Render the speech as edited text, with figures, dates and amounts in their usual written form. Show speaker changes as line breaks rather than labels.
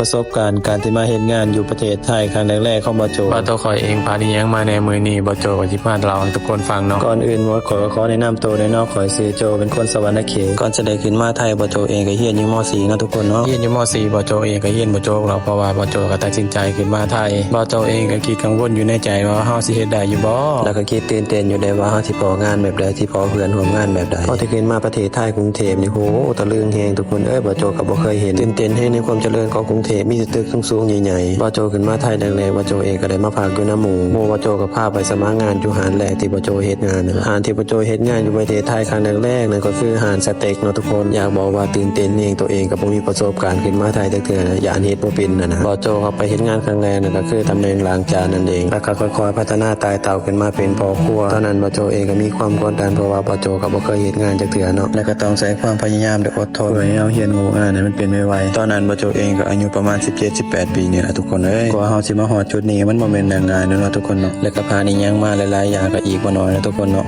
ประสบการณ์การที่มาเฮ็ดงานอยู่ประเทศไทยครั้งแรกๆของบ่โจ
บ่โจขอยเองพาที่ยังมาในมือนี้บ่โจก็สิมาเล่าให้ทุกคนฟังเนาะ
ก่อนอื่นบ่ขอแนะนำตัวด้วยเนาะขอยชื่อโจเป็นคนสวรรณเขตก่อนจะได้ขึ้นมาไทยบ่โจเองก็เรียนอยู่ม .4 เนาะทุกคนเนาะ
เรียนอยู่ม .4 บ่โจเองก็เรียนบ่โจหรอกเพราะว่าบ่โจก็ตัดสินใจขึ้นมาไทยบ่โจเองก็คิดกังวลอยู่ในใจว่าเฮาสิเฮ็ดได้อยู่บ่
แล้วก็คิดตื่นเต้นอยู่ได้ว่าเฮาสิพองานแบบใดสิพอเพื่อนร่วมงานแบบใดพอที่ขึ้นมาประเทศไทยกรุงเทพนี่โหตะลึงแฮงทุกคนบ่โจก็บ่เคยเห็นตื่นเต้นแฮงในความเจริญของกรุงเทพมีตึกสูงๆใหญ่ๆบ่โจขึ้นมาไทยแรกๆบ่โจเองก็ได้มาพักอยู่นำหมู่บ่โจก็พาไปสมัครงานอยู่หาดแรกที่บ่โจเฮ็ดงานหาดที่บ่โจเฮ็ดงานอยู่ประเทศไทยครั้งแรกๆนั่นก็คือหาดสเต็กเนาะทุกคนอยากบอกว่าตื่นเต้นเองตัวเองก็บ่มีประสบการณ์ขึ้นมาไทยจักเทื่อนะอย่าเฮ็ดบ่เป็นนะบ่โจเข้าไปเฮ็ดงานครั้งแรกนั่นก็คือตำแหน่งล้างจานนั่นเองแล้วก็ค่อยๆพัฒนาตายเต่าขึ้นมาเป็นพ่อครัวตอนนั้นบ่โจเองก็มีความกดดันเพราะว่าบ่โจก็บ่เคยเฮ็ดงานจักเทื่อเนาะแล้วก็ต้องใช้ความพยายามและอดทนเพื่อให้เฮาเรียนรู้งานนั้นมันเป็นไวๆตอนนั้นบ่โจเองก็อายุประมาณ17-18 ปีนี่แหละทุกคนกว่าเฮาสิมาฮอดจุดนี้มันบ่แม่นเรื่องง่ายเนาะทุกคนเนาะแล้วก็ผ่านอีหยังมาหลายๆอย่างก็อีกบ่น้อยนะทุกคนเนาะ